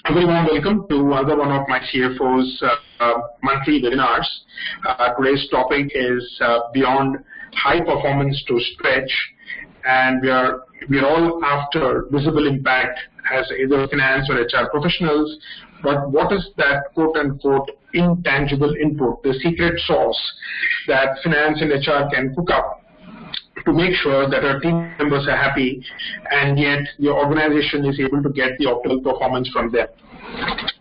A very warm welcome to another one of my CFO's monthly webinars. Today's topic is beyond high performance to stretch, and we're all after visible impact as either finance or HR professionals. But what is that quote unquote intangible input, the secret sauce that finance and HR can cook up to make sure that our team members are happy and yet your organization is able to get the optimal performance from them?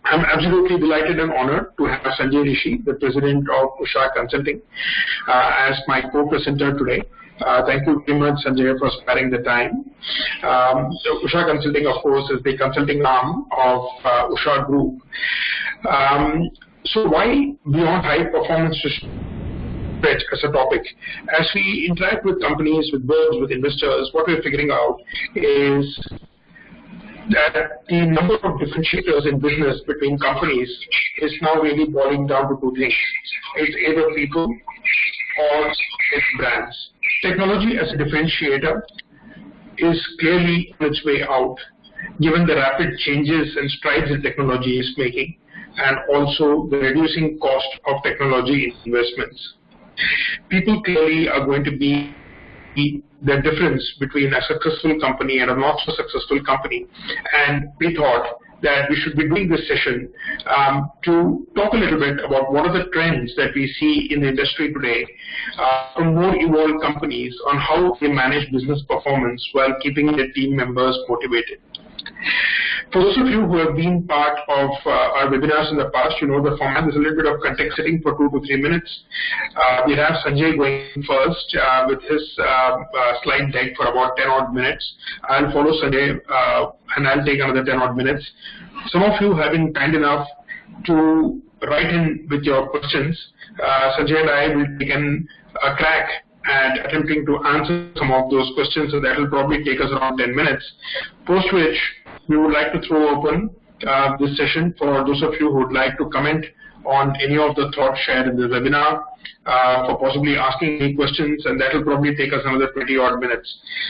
I'm absolutely delighted and honored to have Sanjay Rishi, the president of Usha Consulting, as my co-presenter today. Thank you very much, Sanjay, for sparing the time. Usha Consulting, of course, is the consulting arm of Usha Group. So why beyond high performance to stretch as a topic? As we interact with companies, with boards, with investors, what we're figuring out is that the number of differentiators in business between companies is now really boiling down to two things. It's either people or it's brands. Technology as a differentiator is clearly on its way out, given the rapid changes and strides that technology is making, and also the reducing cost of technology investments. People clearly are going to be the difference between a successful company and a not so successful company, and we thought that we should be doing this session to talk a little bit about what are the trends that we see in the industry today from more evolved companies on how they manage business performance while keeping their team members motivated. For those of you who have been part of our webinars in the past, you know the format is a little bit of context setting for 2 to 3 minutes. We have Sanjay going first with his slide deck for about 10 odd minutes. I'll follow Sanjay and I'll take another 10 odd minutes. Some of you have been kind enough to write in with your questions. Sanjay and I will take a crack at attempting to answer some of those questions, so that will probably take us around 10 minutes, post which we would like to throw open this session for those of you who would like to comment on any of the thoughts shared in the webinar, for possibly asking any questions, and that will probably take us another 20 odd minutes.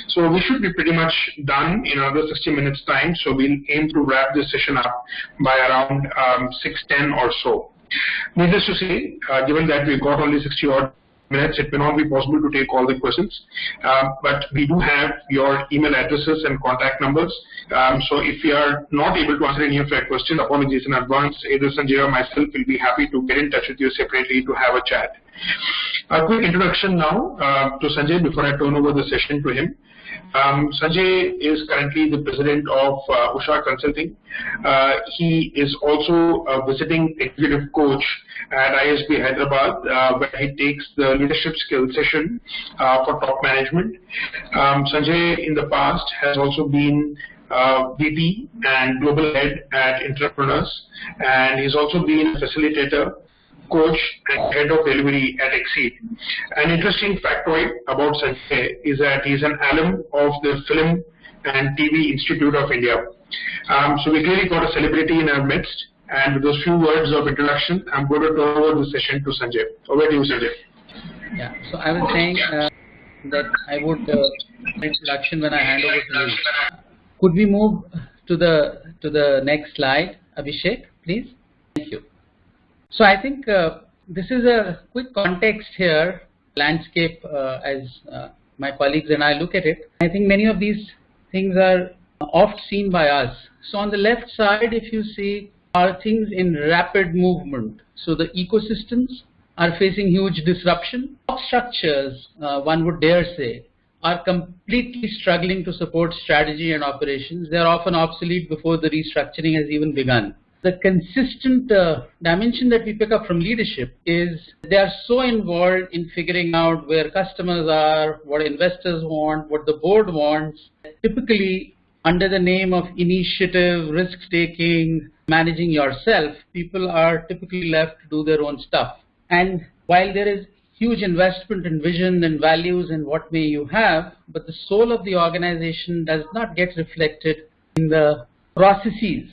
So we should be pretty much done in another 60 minutes time, so we'll aim to wrap this session up by around 6:10 or so. Needless to say, given that we've got only 60 odd minutes, it may not be possible to take all the questions, but we do have your email addresses and contact numbers. So if you are not able to answer any of your questions, apologies in advance. Either Sanjay or myself will be happy to get in touch with you separately to have a chat. A quick introduction now to Sanjay before I turn over the session to him. Sanjay is currently the president of Usha Consulting. He is also a visiting executive coach at ISB Hyderabad, where he takes the leadership skills session for top management. Sanjay in the past has also been VP and global head at Entrepreneurs, and he's also been a facilitator, coach, and head of delivery at Exceed. An interesting factoid about Sanjay is that he's an alum of the Film and TV Institute of India. So we clearly got a celebrity in our midst, and with those few words of introduction, I'm going to turn over the session to Sanjay. Over to you, Sanjay. Yeah, so I was saying that I would introduction when I hand over to you. Could we move to the next slide, Abhishek, please? Thank you. So I think this is a quick context here, landscape as my colleagues and I look at it. I think many of these things are oft seen by us. So on the left side, if you see, are things in rapid movement. So the ecosystems are facing huge disruption. Structures, one would dare say, are completely struggling to support strategy and operations. They are often obsolete before the restructuring has even begun. The consistent dimension that we pick up from leadership is they are so involved in figuring out where customers are, what investors want, what the board wants. Typically, under the name of initiative, risk-taking, managing yourself, people are typically left to do their own stuff. And while there is huge investment in vision and values and what may you have, but the soul of the organization does not get reflected in the processes,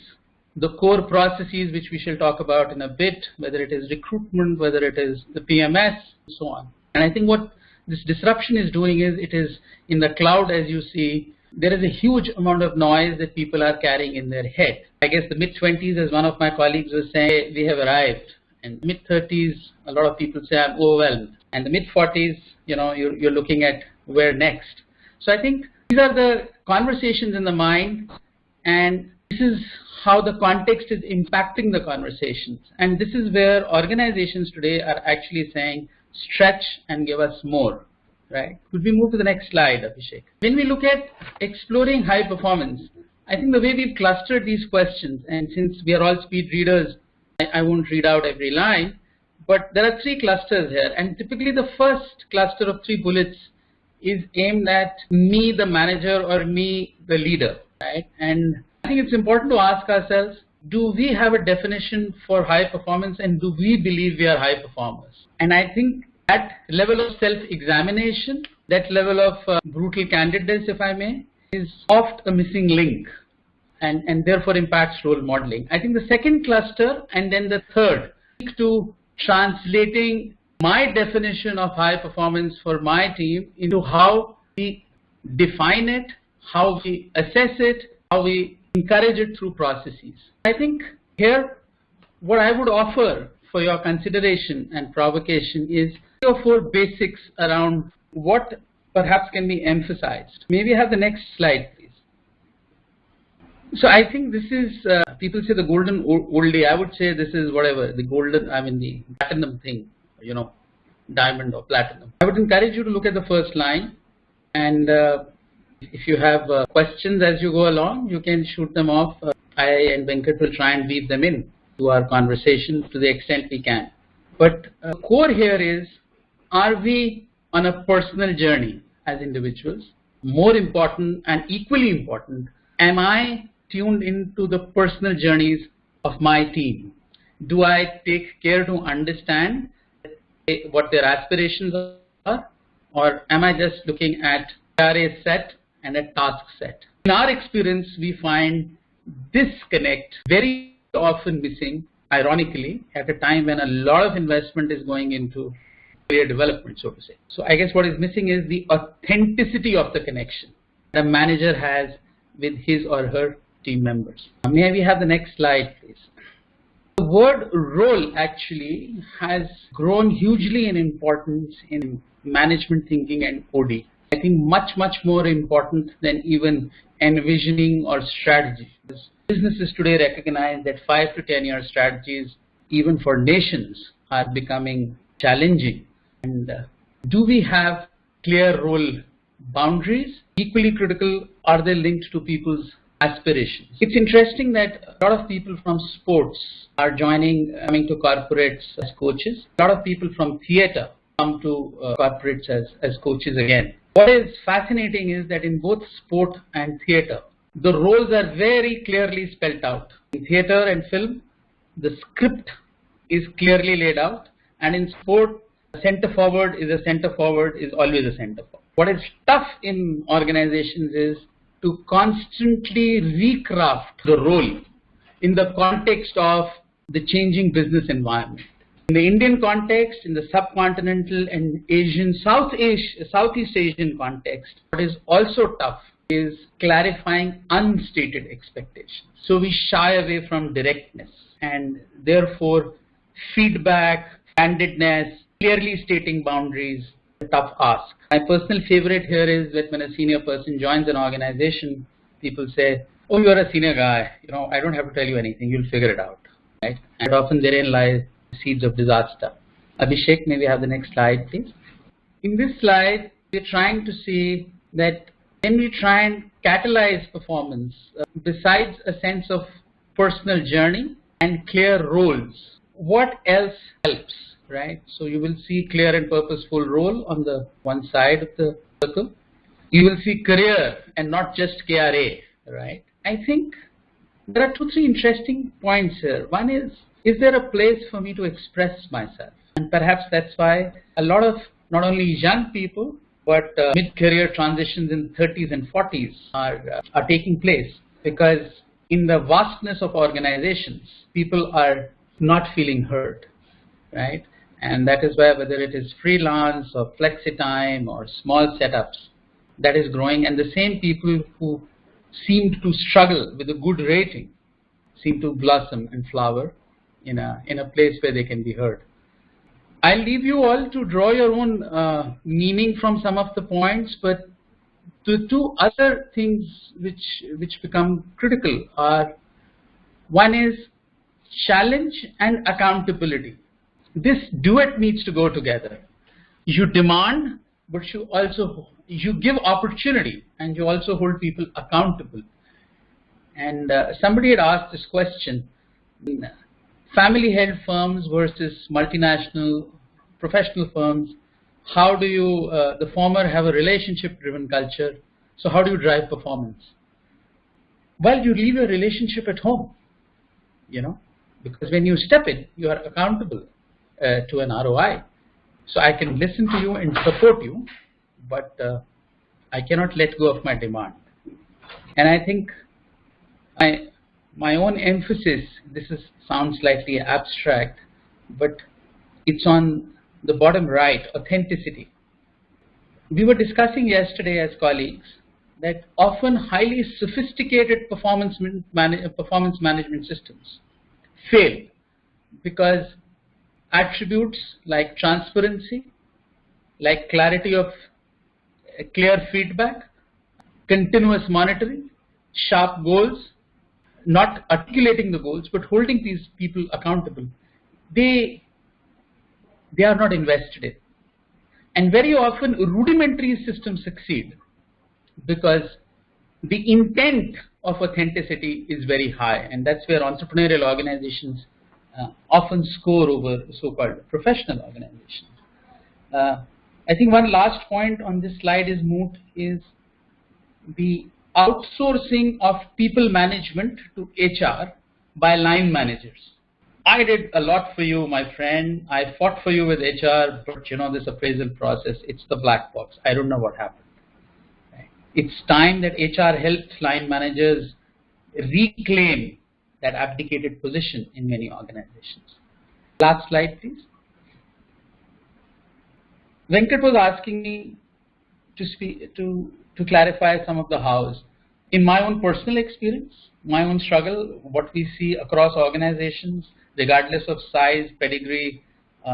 the core processes which we shall talk about in a bit, whether it is recruitment, whether it is the PMS, and so on. And I think what this disruption is doing is it is in the cloud, as you see, there is a huge amount of noise that people are carrying in their head. I guess the mid-20s, as one of my colleagues was saying, we have arrived. And mid-30s, a lot of people say I'm overwhelmed. And the mid-40s, you're looking at where next. So I think these are the conversations in the mind, and this is how the context is impacting the conversations. And this is where organizations today are actually saying, stretch and give us more. Right? Could we move to the next slide, Abhishek? When we look at exploring high performance, I think the way we've clustered these questions, and since we are all speed readers, I won't read out every line, but there are 3 clusters here. And typically the first cluster of 3 bullets is aimed at me, the manager, or me, the leader. Right? And I think it's important to ask ourselves, do we have a definition for high performance, and do we believe we are high performers? And I think that level of self-examination, that level of brutal candidness, if I may, is oft a missing link, and therefore impacts role modeling. I think the second cluster and then the third speak to translating my definition of high performance for my team into how we define it, how we assess it, how we encourage it through processes. I think here what I would offer for your consideration and provocation is 3 or 4 basics around what perhaps can be emphasized. Maybe have the next slide, please. So I think this is, people say the golden oldie. I would say this is whatever, the golden, the platinum thing, diamond or platinum. I would encourage you to look at the first line, and if you have questions as you go along, you can shoot them off. I and Venkat will try and weave them in to our conversation to the extent we can. But the core here is, are we on a personal journey as individuals? More important and equally important, am I tuned into the personal journeys of my team? Do I take care to understand what their aspirations are? Or am I just looking at a set and a task set? In our experience, we find disconnect very often missing, ironically, at a time when a lot of investment is going into career development, so to say. So I guess what is missing is the authenticity of the connection the manager has with his or her team members. May we have the next slide, please? The word role actually has grown hugely in importance in management thinking and OD. I think much more important than even envisioning or strategy. Businesses today recognize that 5 to 10 year strategies, even for nations, are becoming challenging. And do we have clear role boundaries? Equally critical, are they linked to people's aspirations? It's interesting that a lot of people from sports are coming to corporates as coaches. A lot of people from theater come to corporates as coaches again. What is fascinating is that in both sport and theater, the roles are very clearly spelled out. In theater and film, the script is clearly laid out, and in sport, center forward is always a center forward. What is tough in organizations is to constantly recraft the role in the context of the changing business environment. In the Indian context, in the subcontinental and Southeast Asian context, what is also tough is clarifying unstated expectations. So we shy away from directness, and therefore feedback, candidness, clearly stating boundaries, a tough ask. My personal favorite here is that when a senior person joins an organization, people say, oh, you're a senior guy, I don't have to tell you anything, you'll figure it out. Right? And often therein lies seeds of disaster. Abhishek, may we have the next slide, please? In this slide, we're trying to see that when we try and catalyze performance, besides a sense of personal journey and clear roles, what else helps, right? So you will see clear and purposeful role on the one side of the circle. You will see career and not just KRA, right? I think there are 2-3 interesting points here. One is there a place for me to express myself? And perhaps that's why a lot of not only young people, but mid-career transitions in 30s and 40s are taking place, because in the vastness of organizations, people are not feeling heard, right? And that is why, whether it is freelance or flexi time or small setups, that is growing, and the same people who seemed to struggle with a good rating seem to blossom and flower in a place where they can be heard. I'll leave you all to draw your own meaning from some of the points, but the two other things which become critical are, one is challenge and accountability. This duet needs to go together. You demand, but you give opportunity, and you also hold people accountable. And somebody had asked this question: family-held firms versus multinational professional firms. How do you, the former have a relationship-driven culture, so how do you drive performance? Well, you leave your relationship at home, because when you step in, you are accountable to an ROI. So I can listen to you and support you, but I cannot let go of my demand. And I think my own emphasis, sounds slightly abstract, but it's on the bottom right, authenticity. We were discussing yesterday as colleagues that often highly sophisticated performance management systems fail because attributes like transparency, like clarity of clear feedback, continuous monitoring, sharp goals, not articulating the goals, but holding these people accountable, they are not invested in. And very often rudimentary systems succeed because the intent of authenticity is very high, and that's where entrepreneurial organizations often score over so-called professional organizations. I think one last point on this slide is the outsourcing of people management to HR by line managers. I did a lot for you, my friend. I fought for you with HR, but this appraisal process, it's the black box. I don't know what happened. It's time that HR helps line managers reclaim that abdicated position in many organizations. Last slide, please. Venkat was asking me to clarify some of the hows. In my own personal experience, my own struggle, what we see across organizations, regardless of size, pedigree,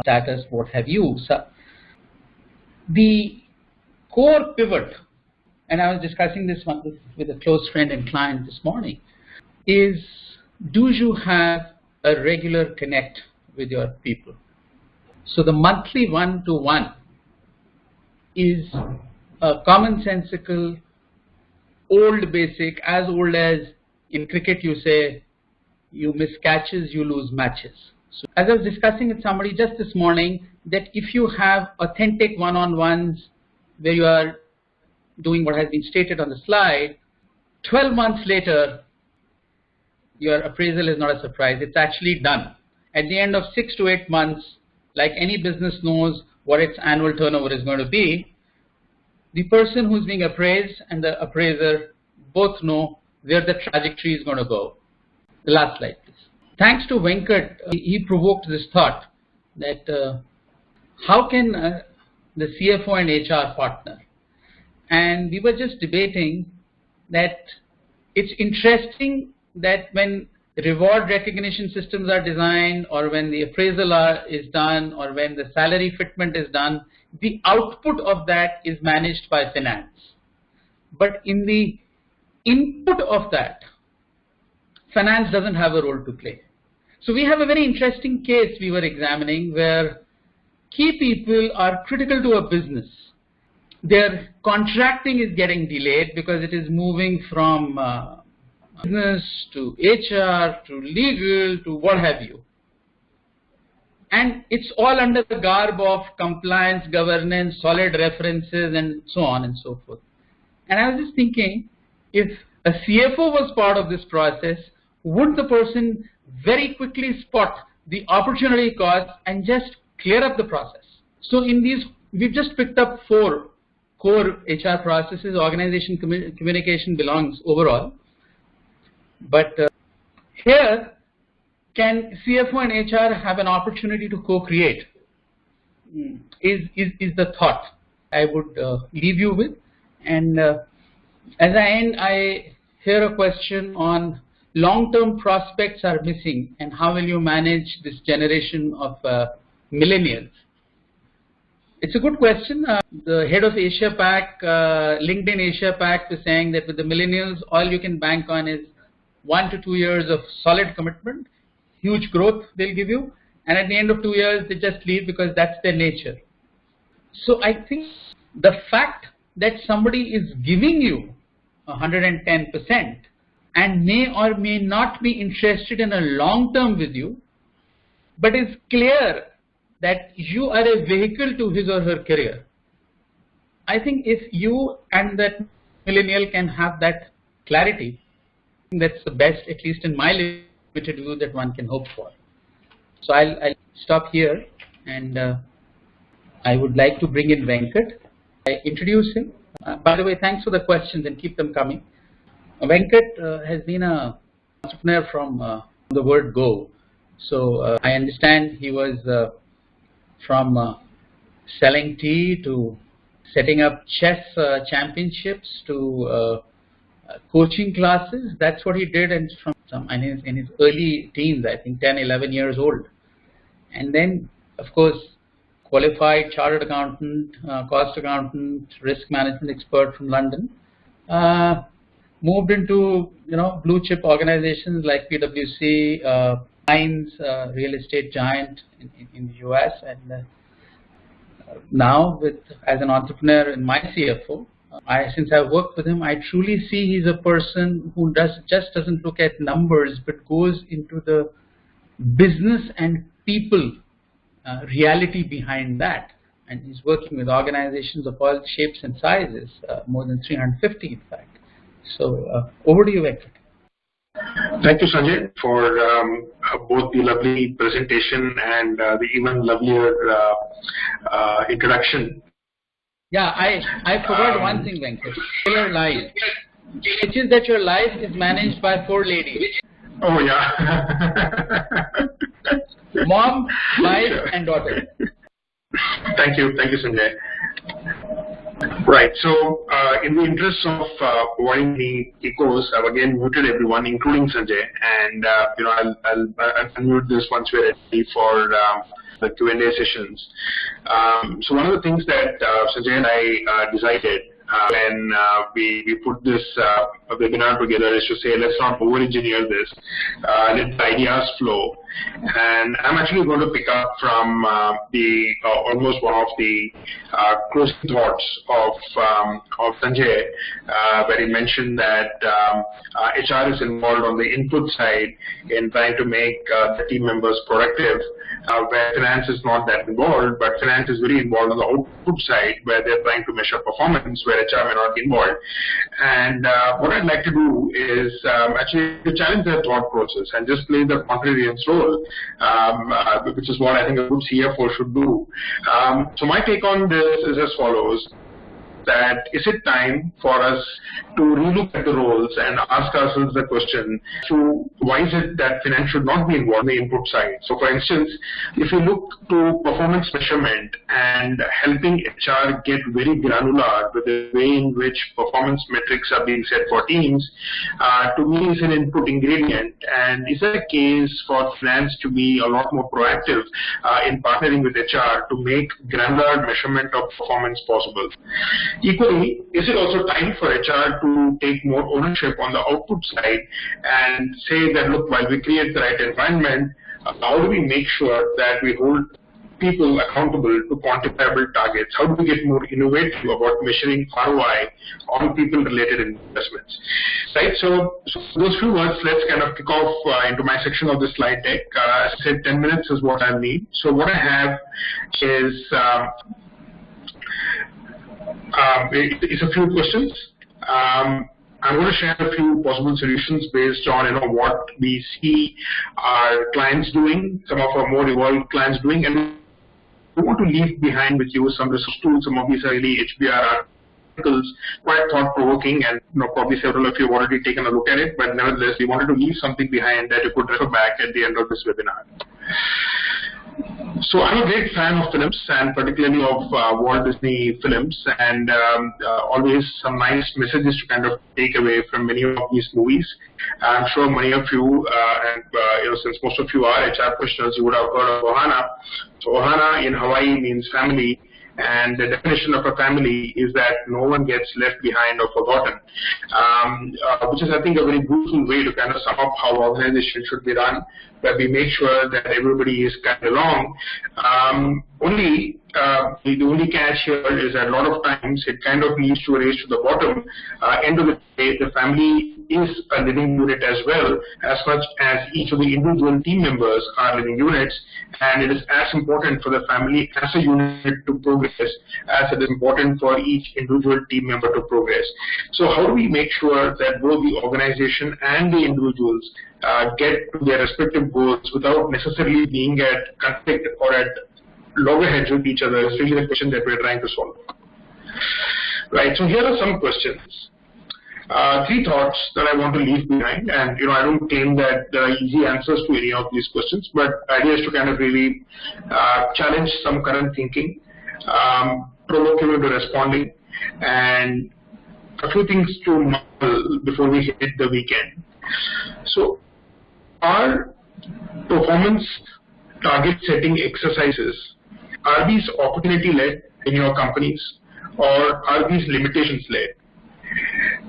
status, what have you. So the core pivot, and I was discussing this one with a close friend and client this morning, is do you have a regular connect with your people? So the monthly one-to-one is a commonsensical, old basic, as old as in cricket you say, you miss catches, you lose matches. So as I was discussing with somebody just this morning, that if you have authentic one-on-ones where you are doing what has been stated on the slide, 12 months later, your appraisal is not a surprise. It's actually done. At the end of 6 to 8 months, like any business knows what its annual turnover is going to be, the person who's being appraised and the appraiser both know where the trajectory is going to go. The last slide, please. Thanks to Venkat, he provoked this thought that how can the CFO and HR partner? And we were just debating that it's interesting that when reward recognition systems are designed, or when the appraisal is done, or when the salary fitment is done, the output of that is managed by finance. But in the input of that, finance doesn't have a role to play. So we have a very interesting case we were examining where key people are critical to a business. Their contracting is getting delayed because it is moving from business to HR to legal to what have you. And it's all under the garb of compliance, governance, solid references, and so on and so forth. And I was just thinking, if a CFO was part of this process, would the person very quickly spot the opportunity cost and just clear up the process? So in these, we've just picked up 4 core HR processes. Organization communication belongs overall. But here, can CFO and HR have an opportunity to co-create? Is the thought I would leave you with. And as I end, I hear a question on long-term prospects are missing, and how will you manage this generation of millennials? It's a good question. The head of Asia Pac, LinkedIn Asia Pac, was saying that with the millennials, all you can bank on is 1 to 2 years of solid commitment, huge growth they'll give you, and at the end of 2 years, they just leave because that's their nature. So I think the fact that somebody is giving you 110% and may or may not be interested in a long term with you, but is clear that you are a vehicle to his or her career. I think if you and that millennial can have that clarity, that's the best, at least in my limited view, that one can hope for. So I'll stop here, and I would like to bring in Venkat. I introduce him. By the way, thanks for the questions and keep them coming. Venkat has been an entrepreneur from the word go. So I understand he was from selling tea to setting up chess championships to coaching classes. That's what he did, and in his early teens, I think 10, 11 years old. And then, of course, qualified chartered accountant, cost accountant, risk management expert from London. Moved into blue chip organizations like PwC, Hines, real estate giant in the US, and now as an entrepreneur in MyCFO. Since I've worked with him, I truly see he's a person who just doesn't look at numbers, but goes into the business and people reality behind that. And he's working with organizations of all shapes and sizes, more than 350 in fact. So over to you, Venkat. Thank you, Sanjay, for both the lovely presentation and the even lovelier introduction. Yeah, I forgot one thing, Venkat. Your life, which is that your life is managed by 4 ladies. Oh yeah. Mom, wife, and daughter. Thank you, Sanjay. Right. So, in the interest of avoiding the echoes, I've again muted everyone, including Sanjay, and I'll unmute this once we're ready for the Q&A sessions. So, one of the things that Sanjay and I decided when we put this webinar together is to say, let's not over-engineer this, let the ideas flow. And I'm actually going to pick up from almost one of the closing thoughts of Sanjay, where he mentioned that HR is involved on the input side in trying to make the team members productive, where finance is not that involved, but finance is very involved on the output side, where they're trying to measure performance, where HR may not be involved. And what I'd like to do is actually to challenge their thought process and just play the contrarian's role, which is what I think a good CFO should do. So my take on this is as follows. That is it time for us to relook at the roles and ask ourselves the question, so why is it that finance should not be involved in the input side? So for instance, if you look to performance measurement and helping HR get very granular with the way in which performance metrics are being set for teams, to me is an input ingredient, and is there a case for finance to be a lot more proactive in partnering with HR to make granular measurement of performance possible? Equally, is it also time for HR to take more ownership on the output side and say that, look, while we create the right environment, how do we make sure that we hold people accountable to quantifiable targets? How do we get more innovative about measuring ROI on people-related investments? Right. So those few words, let's kind of kick off into my section of the slide deck. As I said, 10 minutes is what I need. So what I have is a few questions. I'm going to share a few possible solutions based on what we see our clients doing, some of our more evolved clients doing, and we want to leave behind with you some resource tools. Some of these are really HBR articles, quite thought-provoking, and probably several of you have already taken a look at it, but nevertheless, we wanted to leave something behind that you could refer back at the end of this webinar. So I'm a great fan of films, and particularly of Walt Disney films, and always some nice messages to kind of take away from many of these movies. I'm sure many of you, since most of you are HR professionals, you would have heard of Ohana. So Ohana in Hawaii means family. And the definition of a family is that no one gets left behind or forgotten, which is, I think, a very beautiful way to kind of sum up how organization should be run, where we make sure that everybody is carried along. The only catch here is that a lot of times it kind of leads to a race to the bottom. End of the day, the family is a living unit as well, as much as each of the individual team members are living units, and it is as important for the family as a unit to progress as it is important for each individual team member to progress. So how do we make sure that both the organization and the individuals get to their respective goals without necessarily being at conflict or at loggerheads with each other? Is really the question that we're trying to solve. Right, so here are some questions. 3 thoughts that I want to leave behind, and I don't claim that there are easy answers to any of these questions, but idea is to kind of really challenge some current thinking, provoke you into responding, and a few things to mull before we hit the weekend. So, are performance target setting exercises, are these opportunity led in your companies, or are these limitations led?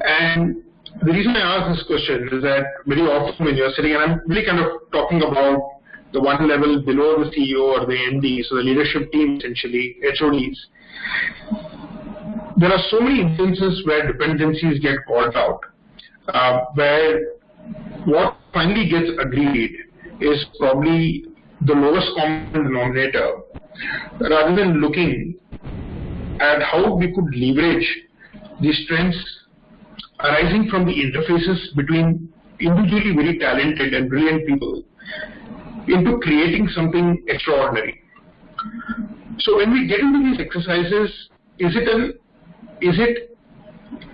And the reason I ask this question is that very often when you're sitting, and I'm really kind of talking about the one level below the CEO or the MD, so the leadership team essentially, HODs, there are so many instances where dependencies get called out, where what finally gets agreed is probably the lowest common denominator, rather than looking at how we could leverage the strengths arising from the interfaces between individually very talented and brilliant people into creating something extraordinary. So when we get into these exercises, is it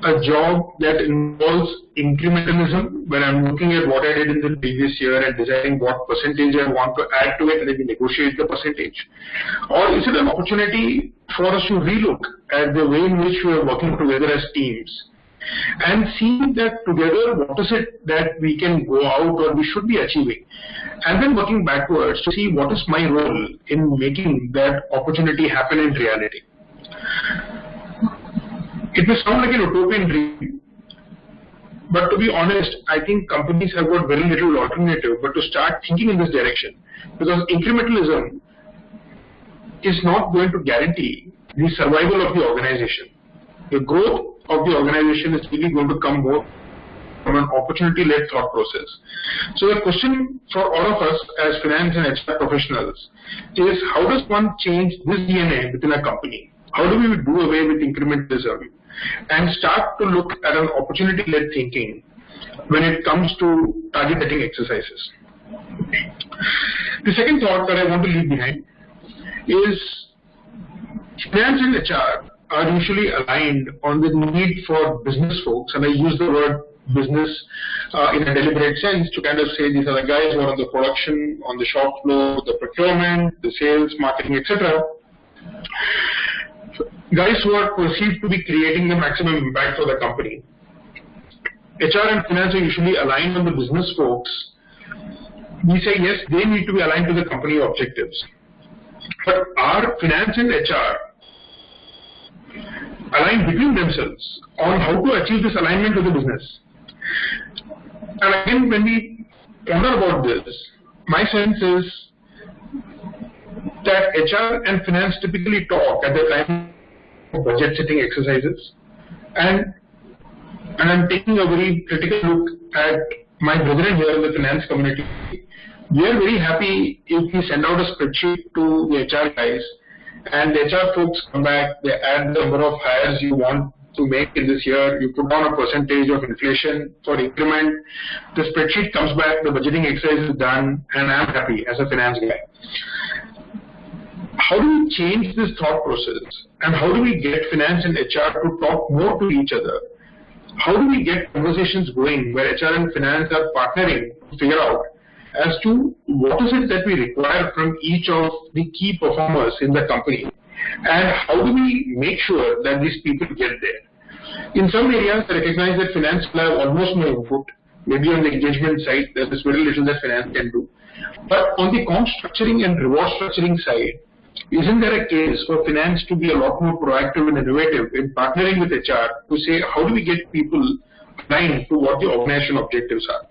a job that involves incrementalism, where I'm looking at what I did in the previous year and deciding what percentage I want to add to it and then we negotiate the percentage? Or is it an opportunity for us to relook at the way in which we are working together as teams and see that together what is it that we can go out or we should be achieving, and then working backwards to see what is my role in making that opportunity happen in reality. It may sound like an utopian dream, but to be honest, I think companies have got very little alternative but to start thinking in this direction, because incrementalism is not going to guarantee the survival of the organization. The growth of the organization is really going to come more from an opportunity-led thought process. So the question for all of us as finance and HR professionals is, how does one change this DNA within a company? How do we do away with incrementalism and start to look at an opportunity-led thinking when it comes to target setting exercises? The second thought that I want to leave behind is finance and HR are usually aligned on the need for business folks, and I use the word business in a deliberate sense to kind of say these are the guys who are on the production, on the shop floor, the procurement, the sales, marketing, etc. Guys who are perceived to be creating the maximum impact for the company. HR and finance are usually aligned on the business folks. We say yes, they need to be aligned to the company objectives. But are finance and HR aligned between themselves on how to achieve this alignment with the business? And again, when we ponder about this, my sense is that HR and finance typically talk at the time of budget setting exercises, and I'm taking a very critical look at my brethren here in the finance community. We are very happy if we send out a spreadsheet to the HR guys, and the HR folks come back, they add the number of hires you want to make in this year, you put down a percentage of inflation for increment, the spreadsheet comes back, the budgeting exercise is done, and I'm happy as a finance guy. How do we change this thought process, and how do we get finance and HR to talk more to each other? How do we get conversations going where HR and finance are partnering to figure out as to what is it that we require from each of the key performers in the company, and how do we make sure that these people get there. In some areas, I recognize that finance will have almost no input. Maybe on the engagement side, there is very little that finance can do. But on the comp structuring and reward structuring side, isn't there a case for finance to be a lot more proactive and innovative in partnering with HR to say, how do we get people aligned to what the organization objectives are?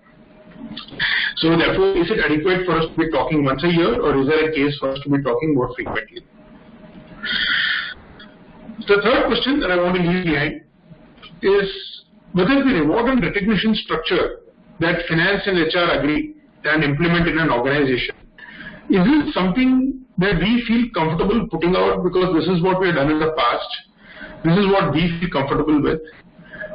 So therefore, is it adequate for us to be talking once a year, or is there a case for us to be talking more frequently? The third question that I want to leave behind is whether the reward and recognition structure that finance and HR agree and implement in an organization, is it something that we feel comfortable putting out because this is what we have done in the past, this is what we feel comfortable with,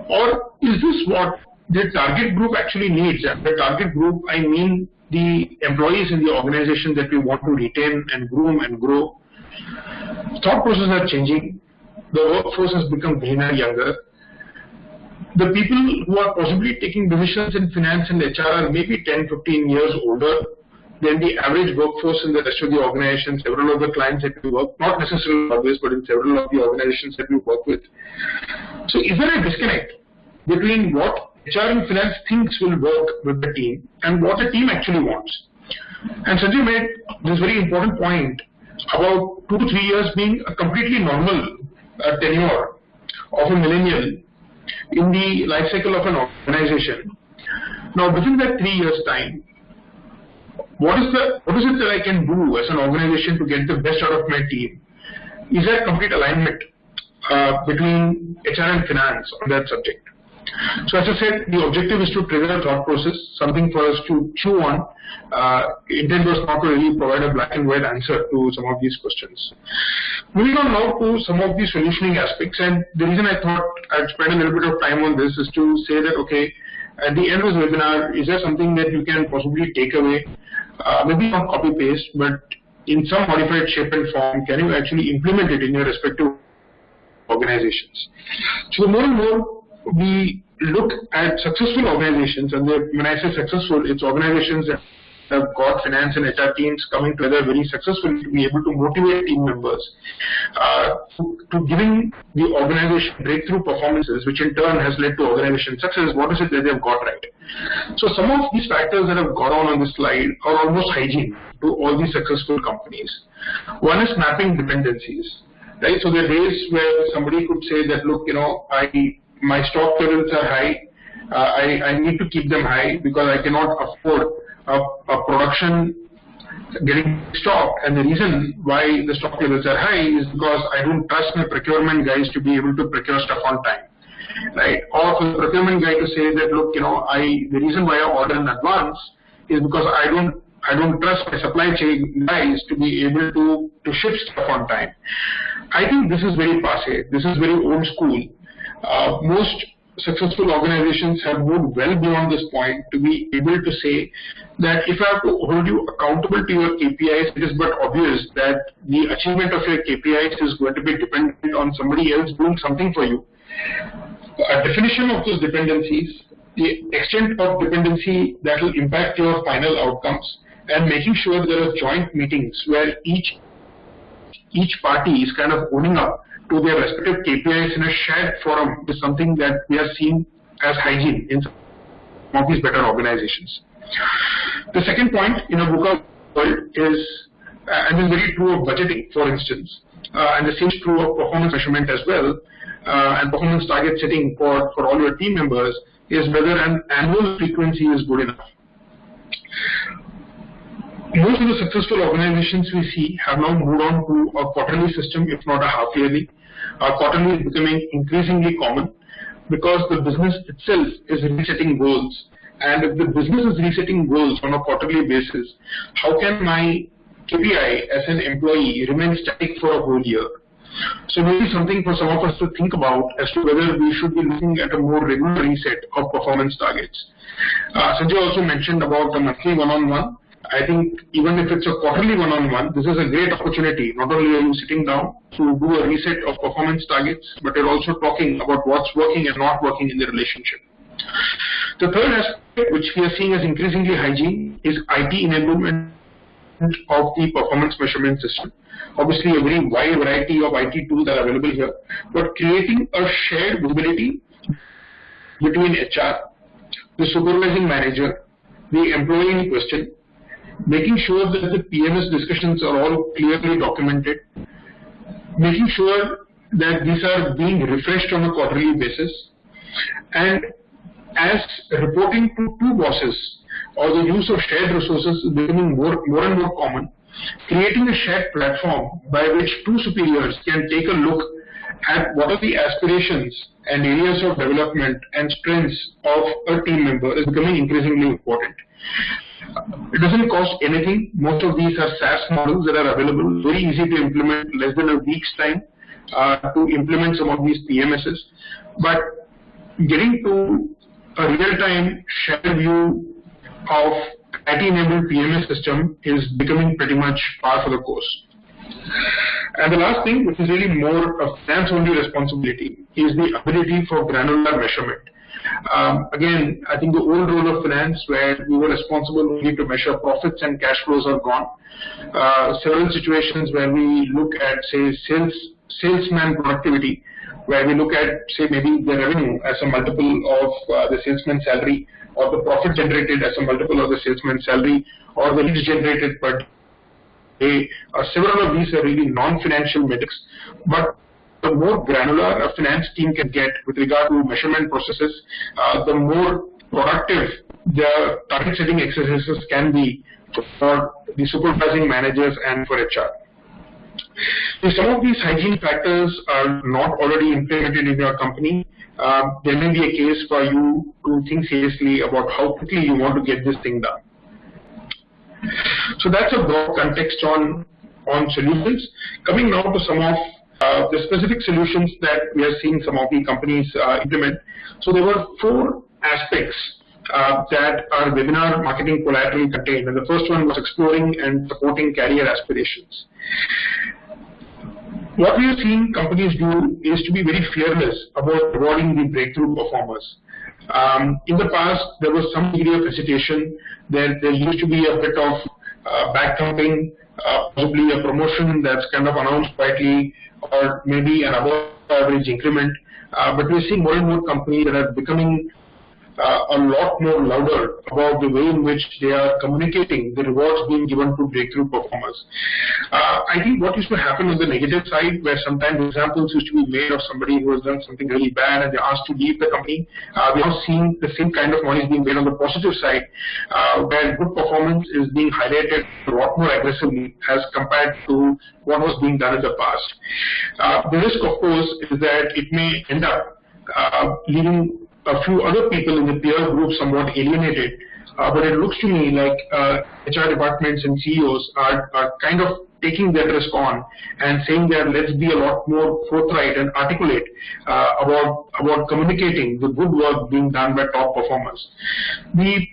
or is this what the target group actually needs? And the target group, I mean the employees in the organization that we want to retain and groom and grow. Thought processes are changing. The workforce has become greener, younger. The people who are possibly taking decisions in finance and HR are maybe 10, 15 years older than the average workforce in the rest of the organization, several of the clients that we work, not necessarily always, but in several of the organizations that we work with. So is there a disconnect between what HR and finance thinks will work with the team and what the team actually wants? And Sanjay made this very important point about 2 to 3 years being a completely normal tenure of a millennial in the life cycle of an organization. Now, within that 3 years' time, what is it that I can do as an organization to get the best out of my team? Is there complete alignment between HR and finance on that subject? So as I said, the objective is to trigger a thought process, something for us to chew on. Intent was not to really provide a black and white answer to some of these questions. Moving on now to some of the solutioning aspects, and the reason I thought I'd spend a little bit of time on this is to say that, okay, at the end of this webinar, is there something that you can possibly take away? Maybe not copy paste, but in some modified shape and form, can you actually implement it in your respective organizations? So the more and more we look at successful organizations, and when I say successful, it's organizations that have got finance and HR teams coming together very successfully to be able to motivate team members to giving the organization breakthrough performances, which in turn has led to organization success. What is it that they've got right? So some of these factors that have got on this slide are almost hygiene to all these successful companies. One is mapping dependencies, right? So there are days where somebody could say that, look, my stock levels are high. I need to keep them high because I cannot afford a production getting stopped. And the reason why the stock levels are high is because I don't trust my procurement guys to be able to procure stuff on time, right? Or for the procurement guy to say that, look, the reason why I order in advance is because I don't trust my supply chain guys to be able to ship stuff on time. I think this is very passé. This is very old school. Most successful organizations have moved well beyond this point to be able to say that if I have to hold you accountable to your KPIs, it is but obvious that the achievement of your KPIs is going to be dependent on somebody else doing something for you. A definition of those dependencies, the extent of dependency that will impact your final outcomes, and making sure there are joint meetings where each party is kind of owning up to their respective KPIs in a shared forum is something that we are seeing as hygiene in some of these better organizations. The second point in a VUCA world is, and is very true of budgeting, for instance, and the same is true of performance measurement as well, and performance target setting for all your team members, is whether an annual frequency is good enough. Most of the successful organizations we see have now moved on to a quarterly system, if not a half yearly. Quarterly is becoming increasingly common because the business itself is resetting goals. And if the business is resetting goals on a quarterly basis, how can my KPI as an employee remain static for a whole year? So maybe something for some of us to think about as to whether we should be looking at a more regular reset of performance targets. Sanjay also mentioned about the monthly one-on-one. I think even if it's a quarterly one-on-one, this is a great opportunity. Not only are you sitting down to do a reset of performance targets, but you're also talking about what's working and not working in the relationship. The third aspect, which we are seeing as increasingly hygiene, is IT enablement of the performance measurement system. Obviously, a very wide variety of IT tools are available here, but creating a shared visibility between HR, the supervising manager, the employee in question, making sure that the PMS discussions are all clearly documented, making sure that these are being refreshed on a quarterly basis, and as reporting to two bosses or the use of shared resources is becoming more and more common, creating a shared platform by which two superiors can take a look at what are the aspirations and areas of development and strengths of a team member is becoming increasingly important. It doesn't cost anything. Most of these are SaaS models that are available, very easy to implement, less than a week's time to implement some of these PMSs. But getting to a real-time shared view of IT-enabled PMS system is becoming pretty much par for the course. And the last thing, which is really more a finance-only responsibility, is the ability for granular measurement. Again, I think the old role of finance, where we were responsible only to measure profits and cash flows, are gone. Several situations where we look at, say, salesman productivity, where we look at, say, maybe the revenue as a multiple of the salesman's salary, or the profit generated as a multiple of the salesman's salary, or the leads generated per day. Several of these are really non-financial metrics, but the more granular a finance team can get with regard to measurement processes, the more productive the target setting exercises can be for the supervising managers and for HR. So some of these hygiene factors are not already implemented in your company. There may be a case for you to think seriously about how quickly you want to get this thing done. So that's a broad context on solutions. Coming now to some of the specific solutions that we are seeing some of the companies implement. So there were 4 aspects that our webinar marketing collateral contained, and the first one was exploring and supporting career aspirations. What we are seeing companies do is to be very fearless about rewarding the breakthrough performers. In the past, there was some degree of hesitation. There used to be a bit of back-thumping, possibly a promotion that's kind of announced quietly, or maybe an above average increment. But we're seeing more and more companies that are becoming a lot more louder about the way in which they are communicating the rewards being given to breakthrough performers. I think what used to happen on the negative side, where sometimes examples used to be made of somebody who has done something really bad and they're asked to leave the company, we're now seeing the same kind of noise being made on the positive side, where good performance is being highlighted a lot more aggressively as compared to what was being done in the past. The risk, of course, is that it may end up leaving a few other people in the peer group somewhat alienated, but it looks to me like HR departments and CEOs are kind of taking that risk on and saying that let's be a lot more forthright and articulate about communicating the good work being done by top performers. The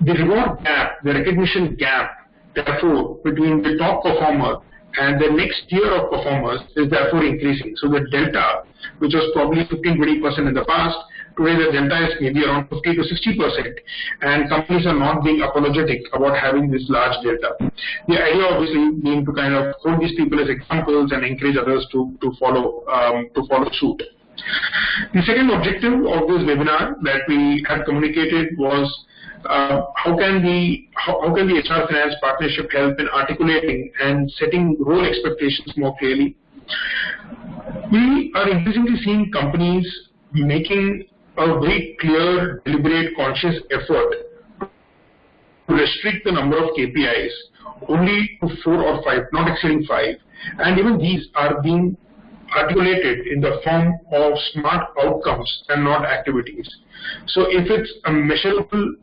reward gap, the recognition gap, therefore, between the top performer and the next tier of performers is therefore increasing. So the delta, which was probably 15-20% in the past, today the delta is maybe around 50 to 60%, and companies are not being apologetic about having this large delta. The idea obviously being to kind of hold these people as examples and encourage others to follow suit. The second objective of this webinar that we had communicated was how can the HR finance partnership help in articulating and setting role expectations more clearly. We are increasingly seeing companies making a very clear, deliberate, conscious effort to restrict the number of KPIs only to 4 or 5, not exceeding 5. And even these are being articulated in the form of smart outcomes and not activities. So if it's a measurable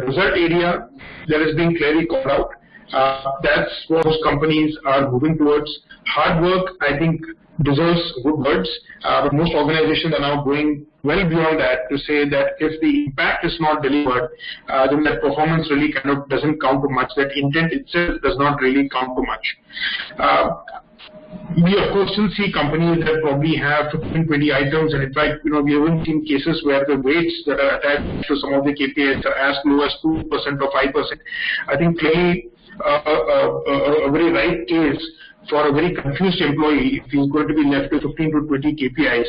result area that is being clearly called out, that's what most companies are moving towards. Hard work, I think, deserves good words, but most organizations are now going well beyond that to say that if the impact is not delivered, then that performance really kind of doesn't count too much. That intent itself does not really count too much. We of course still see companies that probably have 15, 20 items, and in fact, we haven't seen cases where the weights that are attached to some of the KPIs are as low as 2% or 5%. I think clearly a very right case for a very confused employee if he's going to be left with 15 to 20 KPIs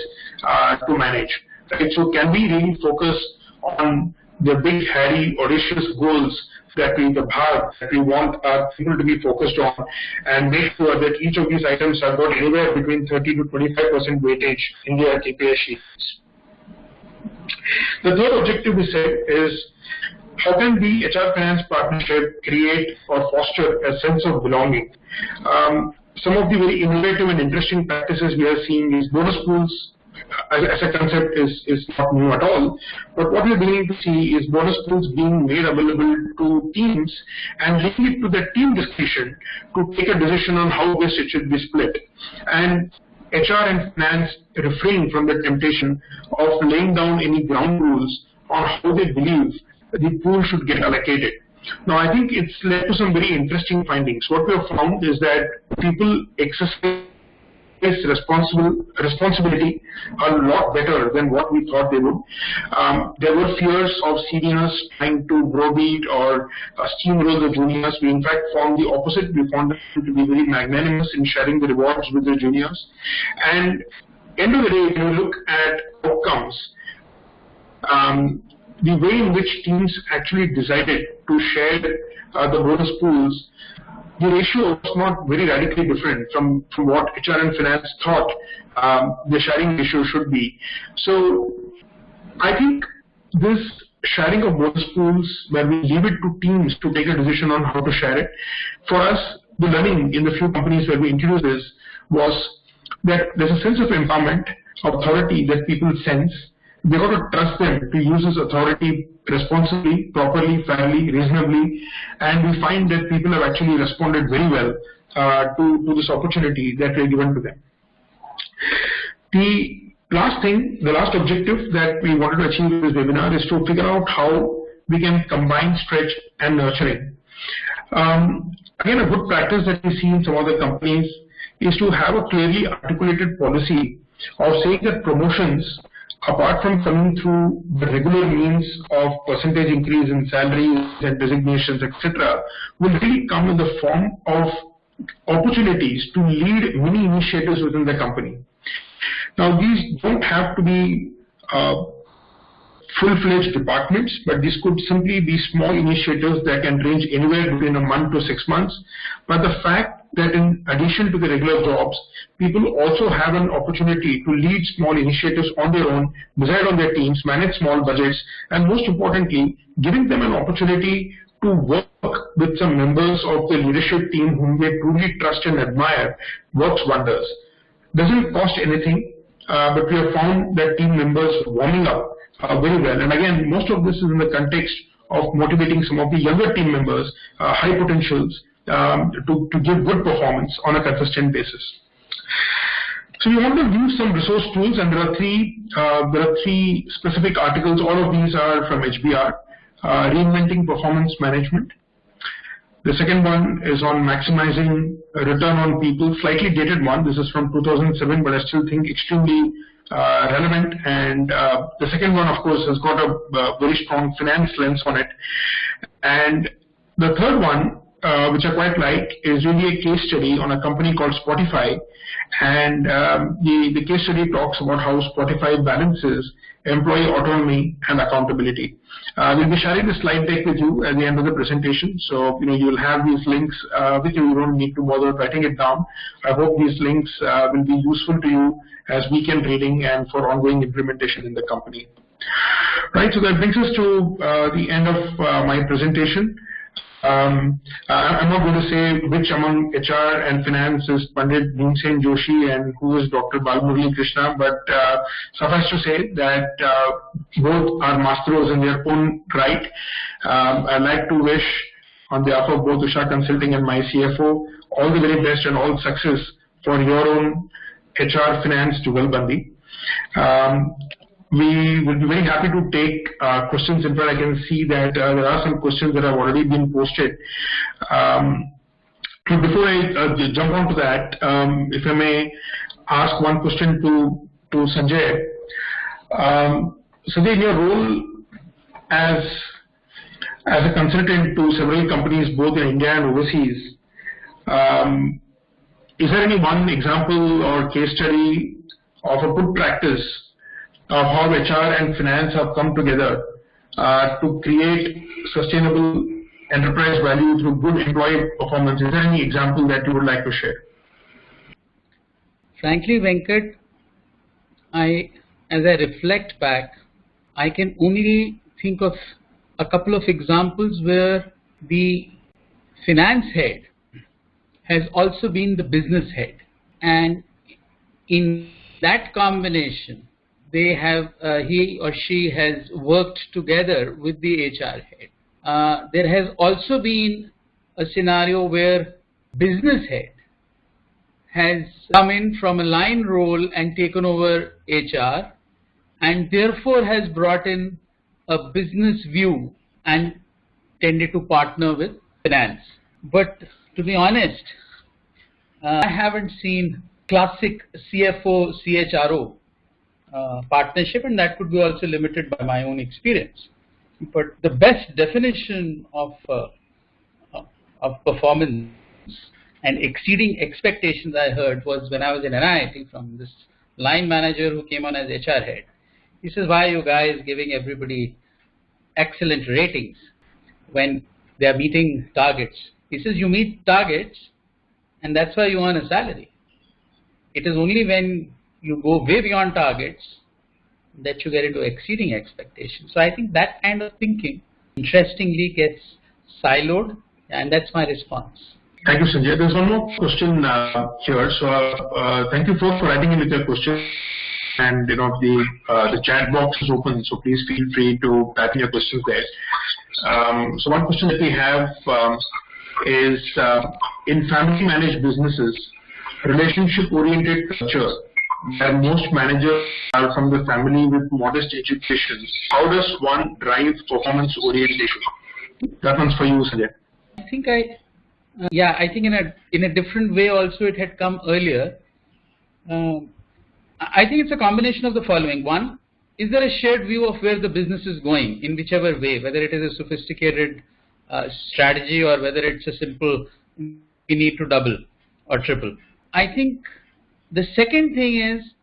to manage. Right? So can we really focus on the big, hairy, audacious goals that we want our people to be focused on, and make sure that each of these items have got anywhere between 30 to 25% weightage in their KPI sheets. The third objective we said is, how can the HR Finance partnership create or foster a sense of belonging? Some of the very innovative and interesting practices we are seeing is bonus pools. As a concept is not new at all, but what we're beginning to see is bonus pools being made available to teams and leaving it to the team discretion to take a decision on how best it should be split. And HR and finance refrain from the temptation of laying down any ground rules on how they believe the pool should get allocated. Now, I think it's led to some very interesting findings. What we have found is that people exercise responsibility a lot better than what we thought they would. There were fears of seniors trying to browbeat or steamroll the juniors. We in fact found the opposite. We found them to be very magnanimous in sharing the rewards with the juniors. And end of the day, when you look at outcomes, the way in which teams actually decided to share the bonus pools, the ratio was not very radically different from what HR and finance thought the sharing ratio should be. So I think this sharing of bonus pools, where we leave it to teams to take a decision on how to share it, for us, the learning in the few companies where we introduced this was that there's a sense of empowerment, authority that people sense. They've got to trust them to use this authority responsibly, properly, fairly, reasonably, and we find that people have actually responded very well to this opportunity that we're given to them. The last objective that we wanted to achieve with this webinar is to figure out how we can combine stretch and nurturing. Again, a good practice that we see in some other companies is to have a clearly articulated policy of saying that promotions, apart from coming through the regular means of percentage increase in salaries and designations, etc., will really come in the form of opportunities to lead many initiatives within the company. Now, these don't have to be full-fledged departments, but this could simply be small initiatives that can range anywhere between a month to 6 months. But the fact that in addition to the regular jobs, people also have an opportunity to lead small initiatives on their own, decide on their teams, manage small budgets, and most importantly, giving them an opportunity to work with some members of the leadership team whom they truly trust and admire, works wonders. Doesn't cost anything, but we have found that team members warming up very well. And again, most of this is in the context of motivating some of the younger team members, high potentials, to give good performance on a consistent basis. So we want to use some resource tools, and there are three specific articles. All of these are from HBR. Reinventing performance management. The second one is on maximizing return on people, slightly dated one. This is from 2007, but I still think extremely relevant. And the second one, of course, has got a very strong finance lens on it. And the third one, which I quite like, is really a case study on a company called Spotify. And the case study talks about how Spotify balances employee autonomy and accountability. We'll be sharing the slide deck with you at the end of the presentation. So, you'll have these links with you. You don't need to bother writing it down. I hope these links will be useful to you as weekend reading and for ongoing implementation in the company. Right, so that brings us to the end of my presentation. I'm not going to say which among HR and finance is Pandit Bhimsen Joshi and who is Dr. Balmurali Krishna, but suffice to say that both are masters in their own right. I'd like to wish, on behalf of both Usha Consulting and MyCFO, all the very best and all success for your own HR finance jugalbandi. We will be very happy to take questions. In fact, I can see that there are some questions that have already been posted. So before I jump onto that, if I may ask one question to Sanjay. Sanjay, in your role as a consultant to several companies both in India and overseas, is there any one example or case study of a good practice of how HR and finance have come together to create sustainable enterprise value through good employee performance? Is there any example that you would like to share? Frankly, Venkat, as I reflect back, I can only think of a couple of examples where the finance head has also been the business head, and in that combination, they have he or she has worked together with the HR head. There has also been a scenario where business head has come in from a line role and taken over HR, and therefore has brought in a business view and tended to partner with finance. But to be honest, I haven't seen classic CFO CHRO partnership, and that could be also limited by my own experience. But the best definition of performance and exceeding expectations I heard was when I was in NIIT from this line manager who came on as HR head. He says, "Why are you guys giving everybody excellent ratings when they are meeting targets?" He says, "You meet targets and that's why you earn a salary. It is only when you go way beyond targets that you get into exceeding expectations." So I think that kind of thinking, interestingly, gets siloed, and that's my response. Thank you, Sanjay. There's one more question here. So thank you folks for writing in with your question. And the chat box is open, so please feel free to type in your questions there. So one question that we have is in family managed businesses, relationship-oriented culture, where most managers are from the family with modest education, how does one drive performance orientation? That one's for you, Sanjay. I think in a different way also it had come earlier. I think it's a combination of the following. One, is there a shared view of where the business is going in whichever way, whether it is a sophisticated strategy or whether it's a simple, we need to double or triple. I think the second thing is,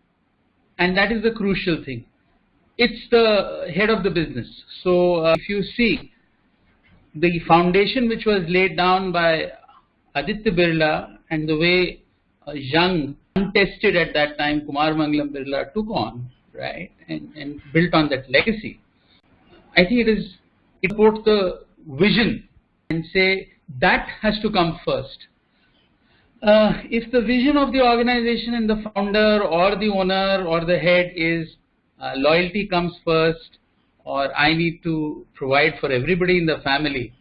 and that is the crucial thing, it's the head of the business. So if you see the foundation which was laid down by Aditya Birla and the way young, untested at that time Kumar Mangalam Birla took on, right, and built on that legacy, I think it puts the vision and say that has to come first. If the vision of the organization and the founder or the owner or the head is loyalty comes first, or I need to provide for everybody in the family,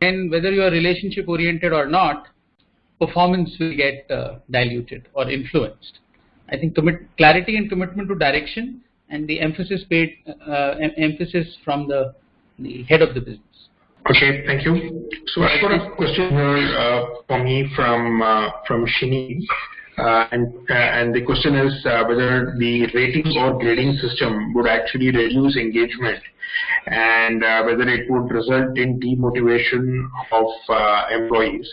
then whether you are relationship oriented or not, performance will get diluted or influenced. I think clarity and commitment to direction and the emphasis from the head of the business. Okay, thank you. So I've got a question here for me from Shini, and the question is whether the rating or grading system would actually reduce engagement and whether it would result in demotivation of employees.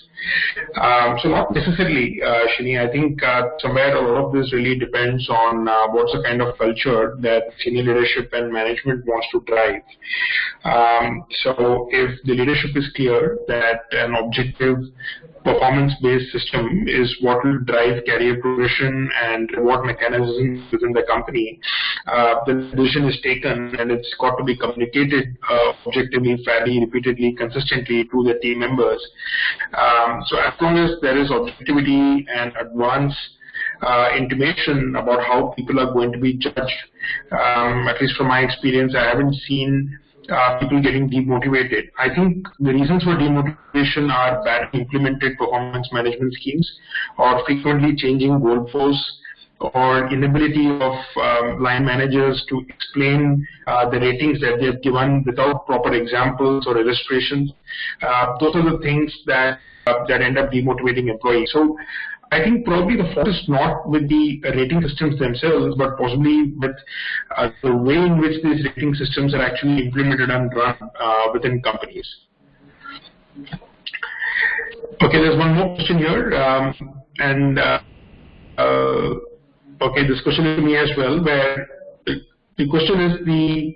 So not necessarily, Shini. I think somewhere a lot of this really depends on what's the kind of culture that senior leadership and management wants to drive. So if the leadership is clear that an objective performance-based system is what will drive career progression and reward mechanisms within the company, the decision is taken and it's got to be communicated objectively, fairly, repeatedly, consistently to the team members. So as long as there is objectivity and advance intimation about how people are going to be judged, at least from my experience, I haven't seen people getting demotivated. I think the reasons for demotivation are badly implemented performance management schemes or frequently changing goalposts or inability of line managers to explain the ratings that they have given without proper examples or illustrations. Those are the things that that end up demotivating employees. So I think probably the fault is not with the rating systems themselves, but possibly with the way in which these rating systems are actually implemented and run within companies. Okay, there's one more question here, okay, this question is to me as well, where the question is the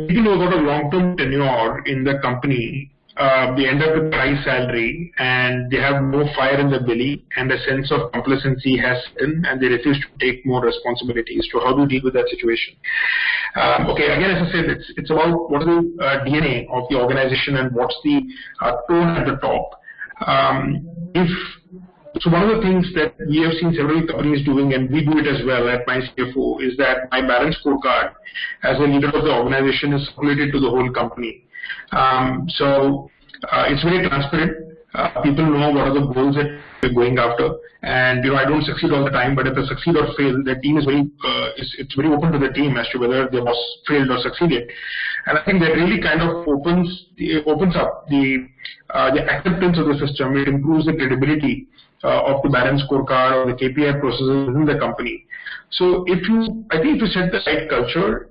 people who have got a long-term tenure in the company, they end up with high salary and they have no fire in the belly and a sense of complacency has in and they refuse to take more responsibilities. So how do you deal with that situation? Okay, again, as I said, it's about what is the DNA of the organization and what's the tone at the top. So one of the things that we have seen several companies doing, and we do it as well at MyCFO, is that my balance scorecard as a leader of the organization is circulated to the whole company. So it's very transparent. People know what are the goals that we're going after, and I don't succeed all the time, but if I succeed or fail, the team is it's very open to the team as to whether they was failed or succeeded. And I think that really kind of opens up the acceptance of the system. It improves the credibility of the balance scorecard or the KPI processes within the company. So I think if you set the right culture,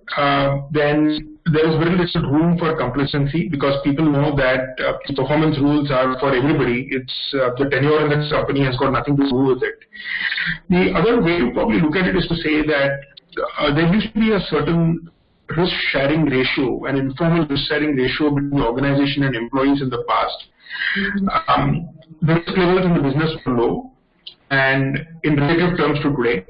then there is very little room for complacency because people know that performance rules are for everybody. It's the tenure in the company has got nothing to do with it. The other way to probably look at it is to say that there used to be a certain risk-sharing ratio, an informal risk-sharing ratio between the organization and employees in the past. The risk levels in the business were low and in relative terms to today,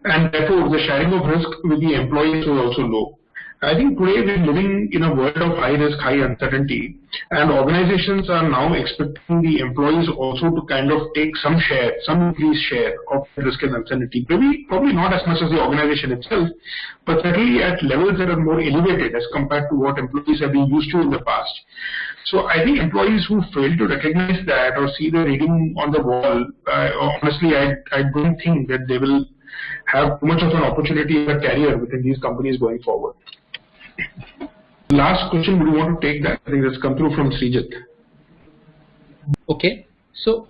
and therefore the sharing of risk with the employees was also low. I think today we're living in a world of high risk, high uncertainty, and organizations are now expecting the employees also to kind of take some increased share of risk and uncertainty. Probably not as much as the organization itself, but certainly at levels that are more elevated as compared to what employees have been used to in the past. So I think employees who fail to recognize that or see the writing on the wall, honestly, I don't think that they will have too much of an opportunity in a career within these companies going forward. Last question, would you want to take that? I think that's come through from Srijit. Okay, so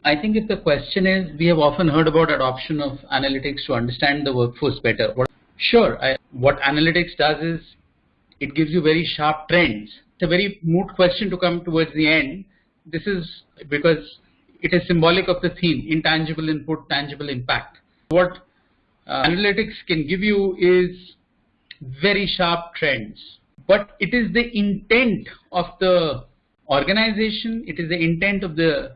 I think if the question is, we have often heard about adoption of analytics to understand the workforce better. What analytics does is it gives you very sharp trends. It's a very moot question to come towards the end. This is because it is symbolic of the theme, intangible input, tangible impact. What analytics can give you is very sharp trends, but it is the intent of the organization, it is the intent of the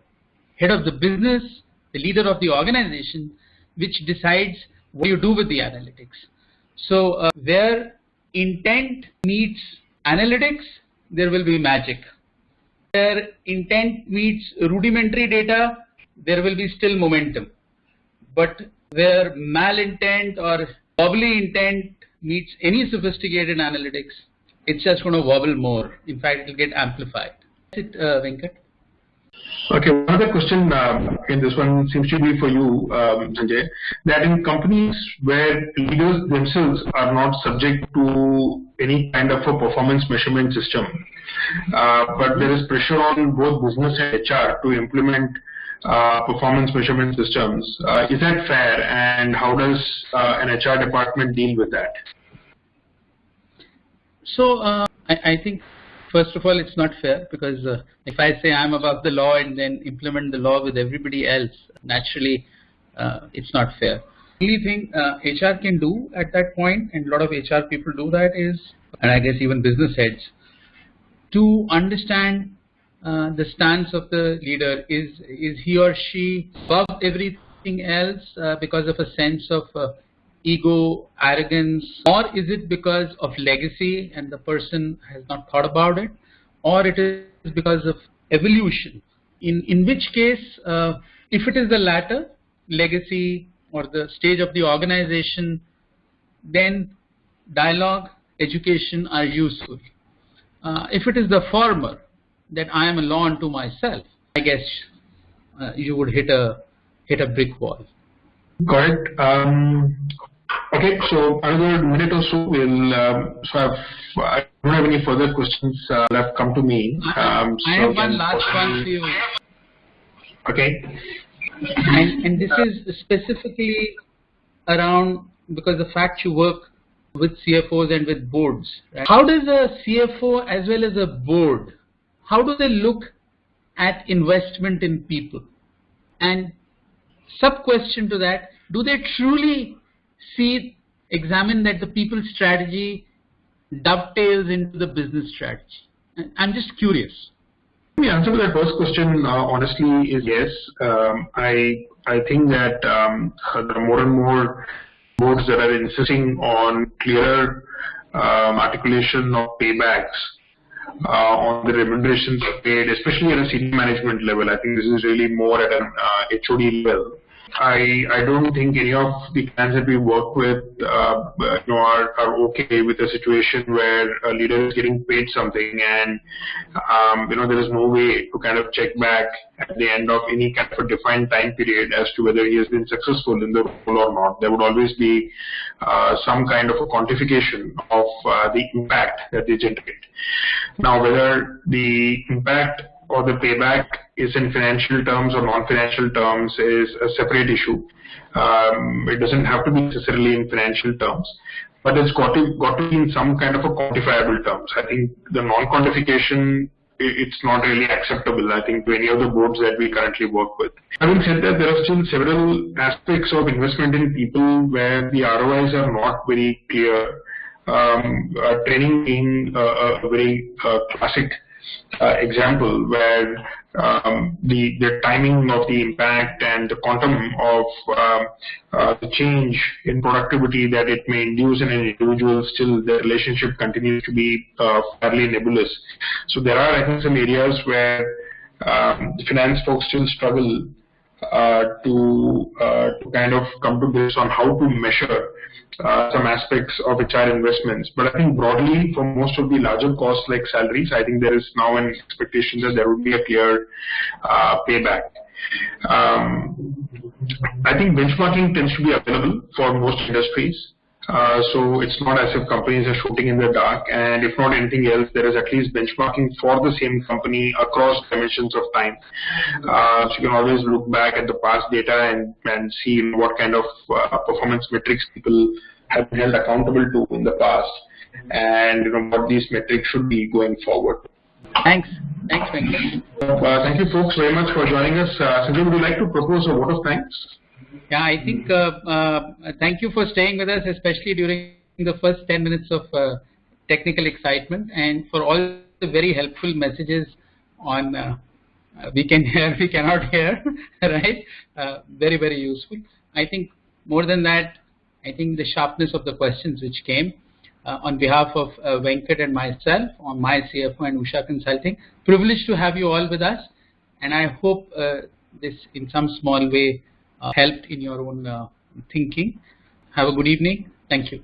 head of the business, the leader of the organization, which decides what you do with the analytics. So where intent meets analytics, there will be magic. Where intent meets rudimentary data, there will be still momentum. But where malintent or wobbly intent meets any sophisticated analytics, it's just going to wobble more. In fact, it will get amplified. That's it, Venkat. Okay, another question in this one seems to be for you, Sanjay, that in companies where leaders themselves are not subject to any kind of a performance measurement system, but there is pressure on both business and HR to implement performance measurement systems. Is that fair, and how does an HR department deal with that? So I think first of all it's not fair, because if I say I'm above the law and then implement the law with everybody else, naturally it's not fair. The only thing HR can do at that point, and a lot of HR people do that, is, and I guess even business heads, to understand the stance of the leader. Is he or she above everything else because of a sense of ego, arrogance, or is it because of legacy and the person has not thought about it, or it is because of evolution? In which case, if it is the latter, legacy or the stage of the organization, then dialogue, education are useful. If it is the former, that I am a law unto myself, I guess you would hit a brick wall. Correct. Okay, so another minute or so, I don't have any further questions left come to me. I have one last one for you. Okay. And this is specifically around, because the fact you work with CFOs and with boards, right? How does a CFO as well as a board, how do they look at investment in people? And sub-question to that, do they truly examine that the people strategy dovetails into the business strategy? I'm just curious. The answer to that first question, honestly, is yes. I think that there are more and more boards that are insisting on clearer articulation of paybacks on the remunerations paid, especially at a senior management level. I think this is really more at an HOD level. I don't think any of the clients that we work with are okay with a situation where a leader is getting paid something and there is no way to kind of check back at the end of any kind of a defined time period as to whether he has been successful in the role or not. There would always be some kind of a quantification of the impact that they generate. Now, whether the impact or the payback is in financial terms or non-financial terms is a separate issue. It doesn't have to be necessarily in financial terms, but it's got to be in some kind of a quantifiable terms. I think the non-quantification, it's not really acceptable, I think, to any of the boards that we currently work with. Having said that, there are still several aspects of investment in people where the ROIs are not very clear. Training being a very classic example where the timing of the impact and the quantum of the change in productivity that it may induce in an individual, still the relationship continues to be fairly nebulous. So there are, I think, some areas where the finance folks still struggle to kind of come to this on how to measure some aspects of HR investments. But I think broadly, for most of the larger costs like salaries, I think there is now an expectation that there would be a clear payback. I think benchmarking tends to be available for most industries. So it's not as if companies are shooting in the dark, and if not anything else, there is at least benchmarking for the same company across dimensions of time. So you can always look back at the past data and see what kind of performance metrics people have been held accountable to in the past, and what these metrics should be going forward. Thanks, Venkat. Thank you, folks, very much for joining us. Sanjay, would you like to propose a vote of thanks? Yeah, I think thank you for staying with us, especially during the first 10 minutes of technical excitement, and for all the very helpful messages on we can hear, we cannot hear, right? Very, very useful. I think more than that, I think the sharpness of the questions which came on behalf of Venkat and myself on MyCFO and Usha Consulting. Privileged to have you all with us, and I hope this in some small way helped in your own thinking. Have a good evening. Thank you.